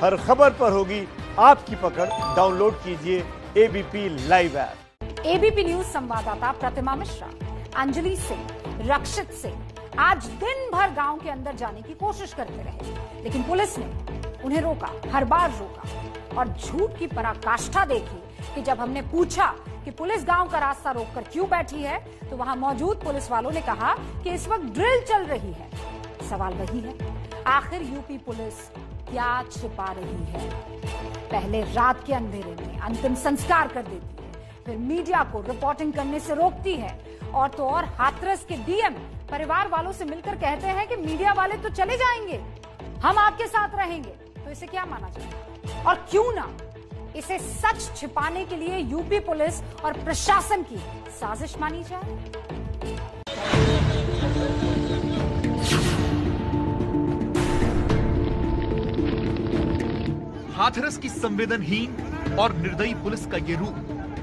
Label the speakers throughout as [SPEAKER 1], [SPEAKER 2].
[SPEAKER 1] हर खबर पर होगी आपकी पकड़। डाउनलोड कीजिए ABP live app.
[SPEAKER 2] ABP news संवाददाता प्रतिमा मिश्रा, अंजलि सिंह, रक्षित सिंह आज दिन भर गांव के अंदर जाने की कोशिश करते रहे, लेकिन पुलिस ने उन्हें रोका, हर बार रोका। और झूठ की पराकाष्ठा देखी कि जब हमने पूछा कि पुलिस गांव का रास्ता रोककर क्यों बैठी है, तो वहां मौजूद पुलिस वालों ने कहा कि इस वक्त ड्रिल चल रही है। सवाल वही है, आखिर यूपी पुलिस क्या छिपा रही है? पहले रात के अंधेरे में अंतिम संस्कार कर देती है, फिर मीडिया को रिपोर्टिंग करने से रोकती है, और तो और हाथरस के डीएम परिवार वालों से मिलकर कहते हैं कि मीडिया वाले तो चले जाएंगे, हम आपके साथ रहेंगे। तो इसे क्या माना जाए? और क्यों ना इसे सच छिपाने के लिए यूपी पुलिस और प्रशासन की साजिश मानी जाए?
[SPEAKER 3] हाथरस की संवेदनहीन और निर्दयी पुलिस का ये रूप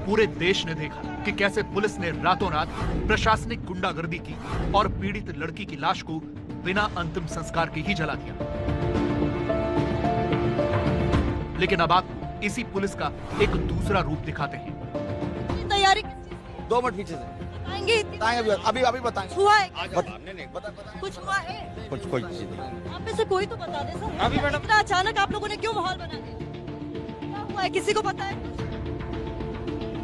[SPEAKER 3] पूरे देश ने देखा कि कैसे पुलिस ने रातों रात प्रशासनिक गुंडागर्दी की और पीड़ित लड़की की लाश को बिना अंतिम संस्कार के ही जला दिया। लेकिन अब आप इसी पुलिस का एक दूसरा रूप दिखाते हैं।
[SPEAKER 4] तैयारी
[SPEAKER 5] 2 मिनट पीछे से बताएंगे, अभी बताएंगे।
[SPEAKER 4] हुआ है
[SPEAKER 5] बता
[SPEAKER 4] कुछ हुआ है?
[SPEAKER 5] कुछ कोई चीज नहीं।
[SPEAKER 4] आप में से कोई तो बता दे सर।
[SPEAKER 5] अभी मैडम
[SPEAKER 4] इतना अचानक आप लोगों ने क्यों माहौल बना दिया? क्या हुआ है, किसी को पता है?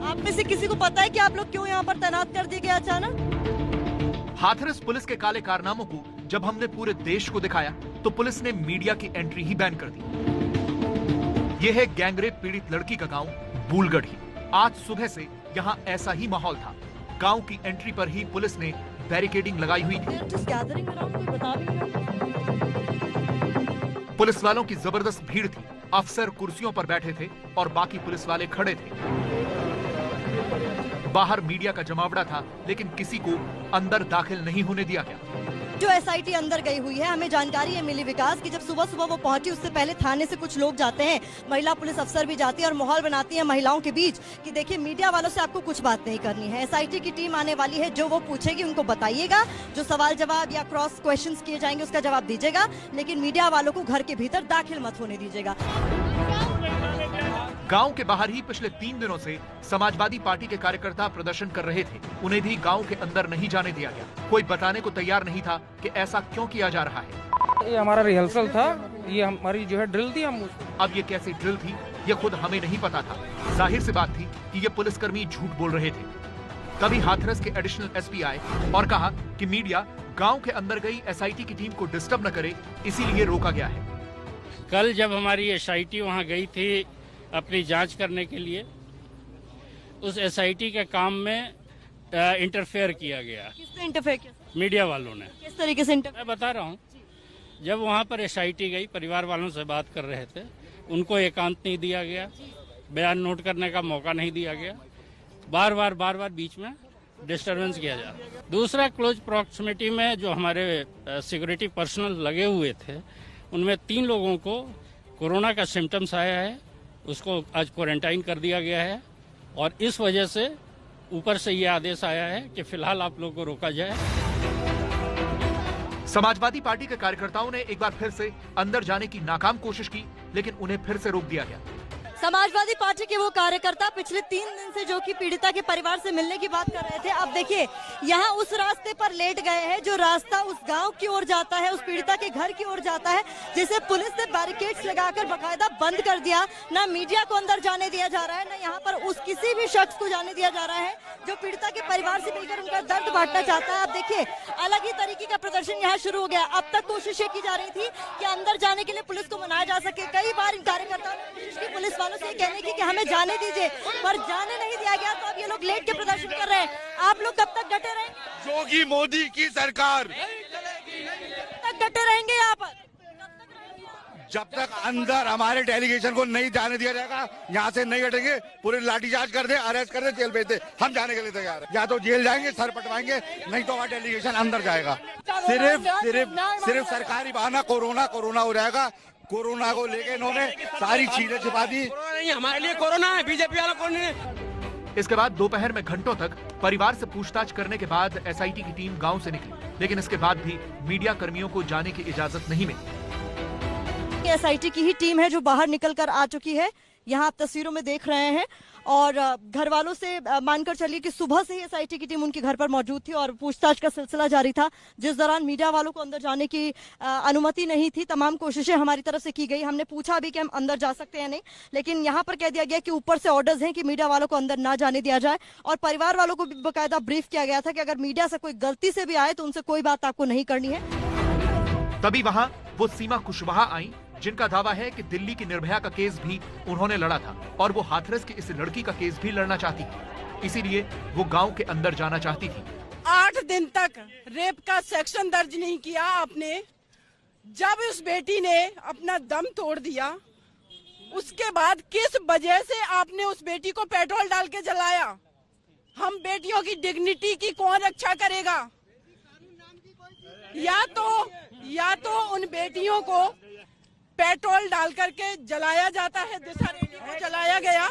[SPEAKER 4] आप में से किसी को पता है कि आप लोग क्यों यहाँ पर तैनात कर दिए गए अचानक?
[SPEAKER 3] हाथरस पुलिस के काले कारनामों को जब हमने पूरे देश को दिखाया, तो पुलिस ने मीडिया की एंट्री ही बैन कर दी। यह है गैंगरेप पीड़ित लड़की का गांव बूलगढ़ी। आज सुबह से यहाँ ऐसा ही माहौल था। गांव की एंट्री पर ही पुलिस ने बैरिकेडिंग लगाई हुई थी। पुलिस वालों की जबरदस्त भीड़ थी। अफसर कुर्सियों पर बैठे थे और बाकी पुलिस वाले खड़े थे। बाहर मीडिया का जमावड़ा था, लेकिन किसी को अंदर दाखिल नहीं होने दिया गया।
[SPEAKER 4] जो एसआईटी अंदर गई हुई है, हमें जानकारी है मिली विकास की, जब सुबह सुबह वो पहुंची उससे पहले थाने से कुछ लोग जाते हैं, महिला पुलिस अफसर भी जाती है और माहौल बनाती है महिलाओं के बीच कि देखिए मीडिया वालों से आपको कुछ बात नहीं करनी है। एसआईटी की टीम आने वाली है, जो वो पूछेगी उनको बताइएगा, जो सवाल जवाब या क्रॉस क्वेश्चंस किए जाएंगे उसका जवाब दीजिएगा, लेकिन मीडिया वालों को घर के भीतर दाखिल मत होने दीजिएगा।
[SPEAKER 3] गांव के बाहर ही पिछले 3 दिनों से समाजवादी पार्टी के कार्यकर्ता प्रदर्शन कर रहे थे। उन्हें भी गांव के अंदर नहीं जाने दिया गया। कोई बताने को तैयार नहीं था कि ऐसा क्यों किया जा रहा है।
[SPEAKER 6] ये हमारा रिहर्सल था, ये हमारी जो है ड्रिल थी। हम
[SPEAKER 3] अब ये कैसी ड्रिल थी, ये खुद हमें नहीं पता था। जाहिर सी बात थी कि ये पुलिसकर्मी झूठ बोल रहे थे। तभी हाथरस के एडिशनल एसपी आए और कहा कि मीडिया गाँव के अंदर गई एसआईटी की टीम को डिस्टर्ब न करे, इसीलिए रोका गया है।
[SPEAKER 7] कल जब हमारी एसआईटी वहाँ गई थी अपनी जांच करने के लिए, उस एसआईटी के काम में इंटरफेयर किया गया।
[SPEAKER 4] किसने इंटरफेयर किया?
[SPEAKER 7] मीडिया वालों ने।
[SPEAKER 4] किस तरीके से?
[SPEAKER 7] मैं बता रहा हूँ, जब वहाँ पर एसआईटी गई, परिवार वालों से बात कर रहे थे, उनको एकांत नहीं दिया गया, बयान नोट करने का मौका नहीं दिया गया, बार बार बीच में डिस्टर्बेंस किया जा रहा। दूसरा, क्लोज प्रॉक्सिमिटी में जो हमारे सिक्योरिटी पर्सनल लगे हुए थे, उनमें 3 लोगों को कोरोना का सिम्टम्स आया है, उसको आज क्वारंटाइन कर दिया गया है, और इस वजह से ऊपर से ये आदेश आया है कि फिलहाल आप लोगों को रोका जाए।
[SPEAKER 3] समाजवादी पार्टी के कार्यकर्ताओं ने एक बार फिर से अंदर जाने की नाकाम कोशिश की, लेकिन उन्हें फिर से रोक दिया गया।
[SPEAKER 4] समाजवादी पार्टी के वो कार्यकर्ता पिछले 3 दिन से जो कि पीड़िता के परिवार से मिलने की बात कर रहे थे, अब देखिए यहाँ उस रास्ते पर लेट गए हैं जो रास्ता उस गांव की ओर जाता है, उस पीड़िता के घर की ओर जाता है, जिसे पुलिस ने बैरिकेड्स लगाकर बकायदा बंद कर दिया। ना मीडिया को अंदर जाने दिया जा रहा है, ना यहाँ पर उस किसी भी शख्स को जाने दिया जा रहा है जो पीड़िता के परिवार से मिलकर उनका दर्द बांटना चाहता है। अब देखिए अलग ही तरीके का प्रदर्शन यहाँ शुरू हो गया। अब तक कोशिश की जा रही थी कि अंदर जाने के लिए पुलिस को मनाया जा सके। कई बार इन कार्यकर्ताओं ने कोशिश की पुलिस वालों से कहने की कि हमें जाने दीजिए, पर जाने नहीं दिया गया। तो अब ये लोग लेट के प्रदर्शन कर रहे हैं। आप लोग कब तक डटे रहेंगे?
[SPEAKER 5] योगी मोदी की सरकार
[SPEAKER 4] तक डटे रहेंगे यहाँ पर,
[SPEAKER 5] जब तक अंदर हमारे डेलीगेशन को नहीं जाने दिया जाएगा, यहाँ से नहीं हटेंगे। पूरे लाठीचार्ज कर दे, अरेस्ट कर दे, जेल भेज दे, हम जाने के लिए तैयार हैं। या तो जेल जाएंगे, सर पटवाएंगे, नहीं तो हमारा डेलीगेशन अंदर जाएगा। सिर्फ सरकारी बहाना कोरोना हो जाएगा। कोरोना को लेके इन्होंने सारी चीजें छिपा दी।
[SPEAKER 6] नहीं, हमारे लिए कोरोना है, बीजेपी वाला कौन है?
[SPEAKER 3] इसके बाद दोपहर में घंटों तक परिवार से पूछताछ करने के बाद एसआईटी की टीम गांव से निकली, लेकिन इसके बाद भी मीडिया कर्मियों को जाने की इजाजत नहीं मिली।
[SPEAKER 4] ये SIT की ही टीम है जो बाहर निकल कर आ चुकी है। यहाँ आप तस्वीरों में देख रहे हैं और घर वालों से मानकर चलिए कि सुबह से ही SIT की टीम उनके घर पर मौजूद थी और पूछताछ का सिलसिला जारी था, जिस दौरान मीडिया वालों को अंदर जाने की अनुमति नहीं थी। तमाम कोशिशें हमारी तरफ से की गई। हमने पूछा भी कि हम अंदर जा सकते हैं नहीं, लेकिन यहाँ पर कह दिया गया कि ऊपर से ऑर्डर्स हैं कि मीडिया वालों को अंदर ना जाने दिया जाए और परिवार वालों को भी बाकायदा ब्रीफ किया गया था कि अगर मीडिया से कोई गलती से भी आए तो उनसे कोई बात आपको नहीं करनी है।
[SPEAKER 3] तभी वहां वो सीमा कुशवाहा आई, जिनका दावा है कि दिल्ली की निर्भया का केस भी उन्होंने लड़ा था और वो हाथरस की इस लड़की का केस भी लड़ना चाहती थी, इसीलिए वो गांव के अंदर जाना चाहती थी।
[SPEAKER 8] 8 दिन तक रेप का सेक्शन दर्ज नहीं किया आपने। जब उस बेटी ने अपना दम तोड़ दिया, उसके बाद किस वजह से आपने उस बेटी को पेट्रोल डाल के जलाया? हम बेटियों की डिग्निटी की कौन रक्षा करेगा? या तो उन बेटियों को पेट्रोल डाल करके जलाया जाता है, दिशा रेड्डी को जलाया गया।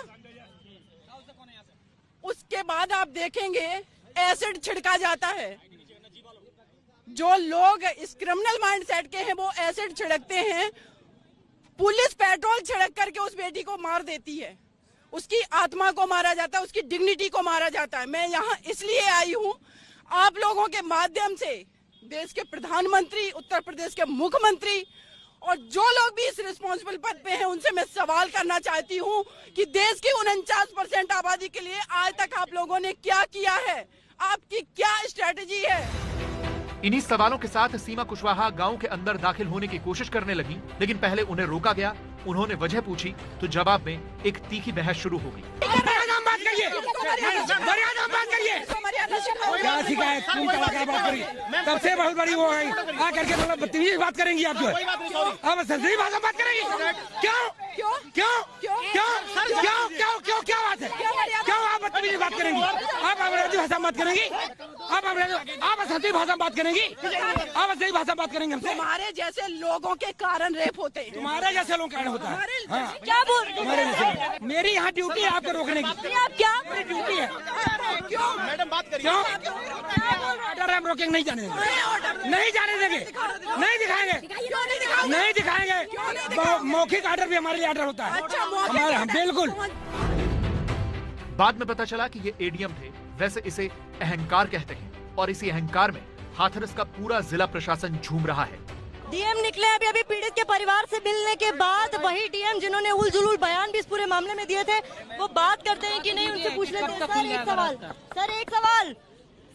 [SPEAKER 8] उसके बाद आप देखेंगे एसिड छिड़का जाता है। जो लोग इस क्रिमिनल माइंडसेट के हैं वो एसिड छिड़कते हैं। पुलिस पेट्रोल छिड़क करके उस बेटी को मार देती है, उसकी आत्मा को मारा जाता है, उसकी डिग्निटी को मारा जाता है। मैं यहाँ इसलिए आई हूँ आप लोगों के माध्यम से देश के प्रधानमंत्री, उत्तर प्रदेश के मुख्यमंत्री और जो लोग भी इस रिस्पॉन्सिबल पद पे हैं उनसे मैं सवाल करना चाहती हूँ कि देश की 49% आबादी के लिए आज तक आप लोगों ने क्या किया है? आपकी क्या स्ट्रेटेजी है?
[SPEAKER 3] इन्हीं सवालों के साथ सीमा कुशवाहा गांव के अंदर दाखिल होने की कोशिश करने लगी, लेकिन पहले उन्हें रोका गया। उन्होंने वजह पूछी तो जवाब में एक तीखी बहस शुरू हो गई।
[SPEAKER 6] तब से बहुत बड़ी वो है आकर के मतलब बदतमीजी बात करेंगी आप जो है, अब सही भाषा बात करेंगी। क्यों क्यों क्यों क्यों क्यों क्यों क्यों क्या बात है? क्यों आप बदतमीजी बात करेंगी? आप अंग्रेजी भाषा बात करेंगी? आप सही भाषा बात करेंगी? आप सही भाषा बात करेंगे हमसे?
[SPEAKER 8] तुम्हारे जैसे लोगों के कारण रेप होते हैं।
[SPEAKER 6] तुम्हारे जैसे लोगों के कारण होता है। हाँ।
[SPEAKER 4] क्या बोल रहे हैं?
[SPEAKER 6] मेरी यहाँ ड्यूटी है आपको रोकने की।
[SPEAKER 4] आप क्या
[SPEAKER 6] ड्यूटी है?
[SPEAKER 8] क्यों मैडम बात करिए?
[SPEAKER 6] ऑर्डर हम रोकेंगे, नहीं जाने देंगे, नहीं जाने देंगे, नहीं दिखाएंगे, नहीं दिखाएंगे। मौखिक ऑर्डर भी हमारे लिए ऑर्डर होता है हमारे। बिल्कुल।
[SPEAKER 3] बाद में पता चला कि ये ADM थे। वैसे इसे अहंकार कहते हैं और इसी अहंकार में हाथरस का पूरा जिला प्रशासन झूम रहा है।
[SPEAKER 4] DM निकले अभी पीड़ित के परिवार से मिलने के बाद। वही DM जिन्होंने उलझुल बयान भी इस पूरे मामले में दिए थे, वो बात करते हैं कि नहीं, उनसे पूछ लेते हैं। सर एक सवाल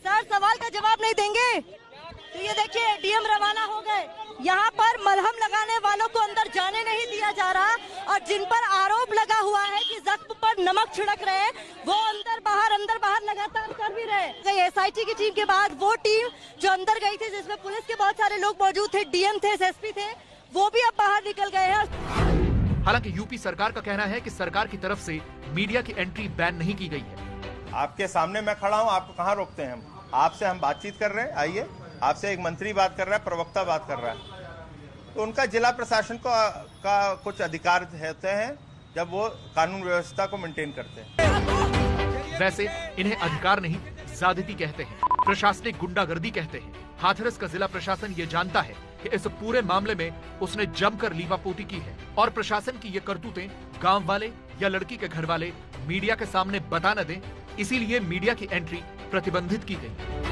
[SPEAKER 4] सर सवाल का जवाब नहीं देंगे तो ये देखिए DM रवाना हो गए। यहाँ पर मलहम लगाने वालों को अंदर जाने नहीं दिया जा रहा और जिन पर आरोप लगा हुआ है कि जख्म पर नमक छिड़क रहे हैं वो अंदर बाहर लगातार कर भी रहे। SIT की टीम के बाद वो टीम जो अंदर गई थी जिसमें पुलिस के बहुत सारे लोग मौजूद थे, DM थे, SSP थे, वो भी अब बाहर निकल गए हैं।
[SPEAKER 3] हालांकि यूपी सरकार का कहना है कि सरकार की तरफ से मीडिया की एंट्री बैन नहीं की गई है।
[SPEAKER 9] आपके सामने मैं खड़ा हूं, आपको कहां रोकते हैं? हम आपसे हम बातचीत कर रहे हैं, आइए। आपसे एक मंत्री बात कर रहा है, प्रवक्ता बात कर रहा है, तो उनका जिला प्रशासन का कुछ अधिकार होते हैं जब वो कानून व्यवस्था को मेंटेन करते हैं।
[SPEAKER 3] वैसे इन्हें अधिकार नहीं, ज्यादती कहते हैं, प्रशासनिक गुंडागर्दी कहते हैं। हाथरस का जिला प्रशासन ये जानता है कि इस पूरे मामले में उसने जमकर लीवापोती की है और प्रशासन की ये करतूतें गांव वाले या लड़की के घर वाले मीडिया के सामने बता न दें, इसीलिए मीडिया की एंट्री प्रतिबंधित की गई।